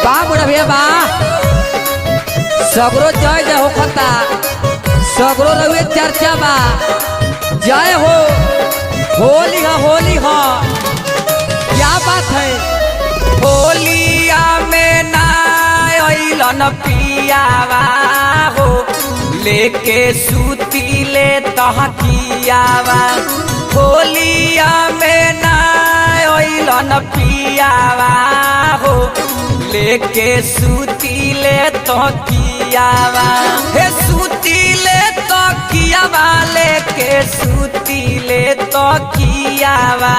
बा बुढ़ा भैया बा सगरो जय जय हो खता सगरो रहुए चर्चा बा जय हो होली हो क्या बात है। होलिया में ना अइलन पियावा हो लेके सूतीले तहकियावा होलिया में ना अइलन पियावा हो लेके सूतीले तहकियावा हे सूतीले तहकियावा लेके सूतीले तहकियावा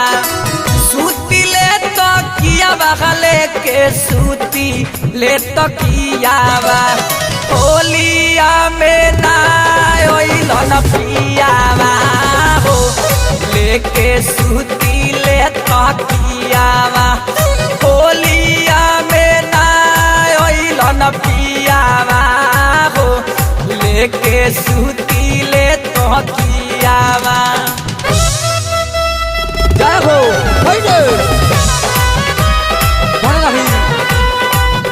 सूतीले तहकियावा लेके सूतीले तहकियावा होलिया में ना अइलन पियावा हो लेके सूतीले तहकियावा होलिया में ना अइलन पियावा हो लेके सूतीले तहकियावा जय हो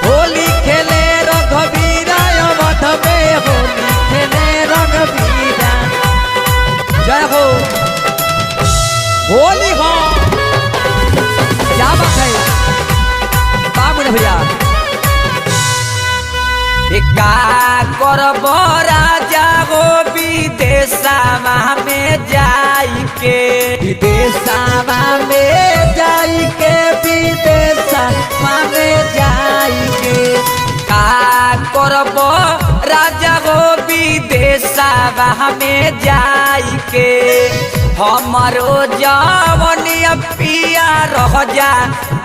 होली खेले रघुवीरा अवध में होली खेले रघुवीरा जय हो होली हो क्या बात है बाबू भैया का करब राजा हो विदेशवा में जाई के विदेशवा में जाई के विदेशवा में जाई के का करब राजा हो विदेशवा में जाई के हमारो जवनिया पिया रह जा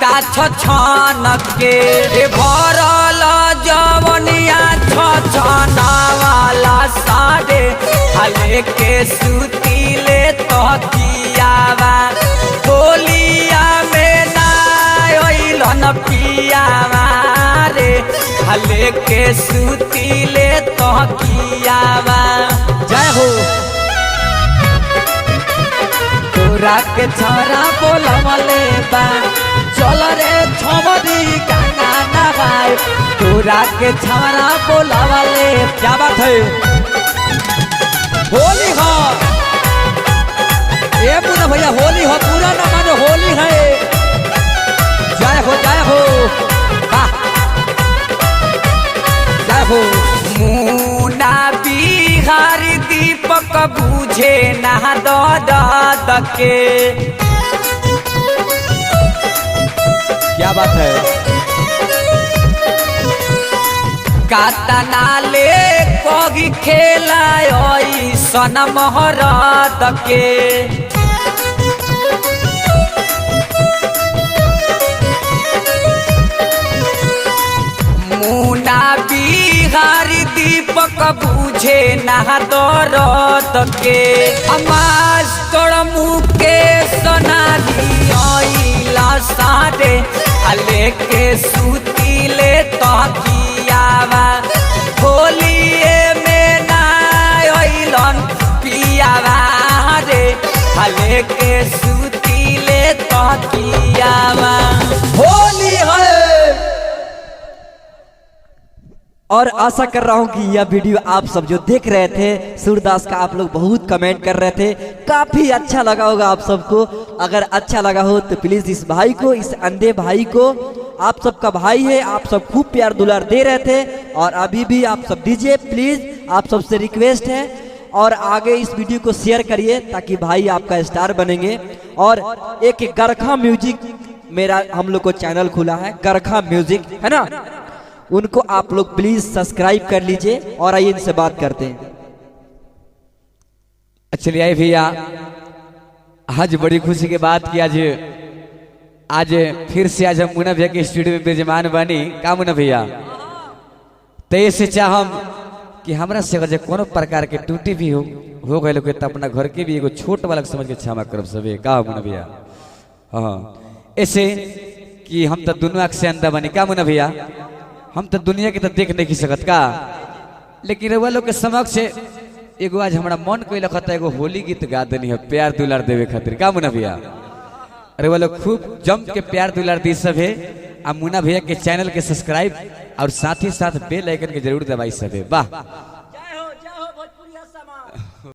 ताछ छन के भरल जवनिया छन वाला सारे हले के सूतीले तहकियावा होलिया में ना अइलन पियावा रे हले के सूतीले तहकियावा जय हो तोरा के छरा बोलवले बा चल रे छमरी गंगा नहाए तोरा के छरा बोलवले क्या बात है होली हो ए पूरा भैया होली हो पूरा ना मानो होली है जय हो वाह जय हो मुना बिहार दीपक बुझे ना दद के क्या बात है कातना ले कोगी खेला सन महरद के मुना बिहार दीपक बुझे ना दरद के मास्टर मुकेश सोनाली सारे हले के सूतीले तहकियावा होलिए में ना अइलन पियावा रे हले के सूतीले तहकियावा होली है। और आशा कर रहा हूँ कि यह वीडियो आप सब जो देख रहे थे सूरदास का आप लोग बहुत कमेंट कर रहे थे काफी अच्छा लगा होगा आप सबको। अगर अच्छा लगा हो तो प्लीज इस भाई को इस अंधे भाई को आप सबका भाई है आप सब खूब प्यार दुलार दे रहे थे और अभी भी आप सब दीजिए प्लीज आप सबसे रिक्वेस्ट है। और आगे इस वीडियो को शेयर करिए ताकि भाई आपका स्टार बनेंगे। और एक गरखा म्यूजिक मेरा हम लोग को चैनल खुला है गरखा म्यूजिक है ना उनको आप लोग प्लीज सब्सक्राइब कर लीजिए। और आइए इनसे बात करते हैं। चलिए आए भैया आज बड़ी खुशी की बात की आज फिर से आज हम मुन्ना भैया के स्टूडियो में मेजमान बनी का मुन्ना भैया तो से चाहम कि हमरा से अगर कोनो प्रकार के टूटी भी हो गए तो अपना घर के भी एगो छोट वाला समझ के क्षमा करब सबे का मुन्ना भैया। हाँ ऐसे कि हम तो दोनों आँख से अंधा बनी का मुन्ना भैया हम तो दुनिया के तो देख नहीं सकत का लेकिन रउआ लोग के समक्ष एगो आज हमारा मन कोई लखता एगो होली गीत गा देनी है प्यार दुलार देवे खातिर का मुन्ना भैया। रउआ लोग खूब जम के प्यार दुलार दी सब है अब मुन्ना भैया के चैनल के सब्सक्राइब और साथ ही साथ बेल आइकन के जरूर दबाई सबे। वाह जय हो भोजपुरी समाज।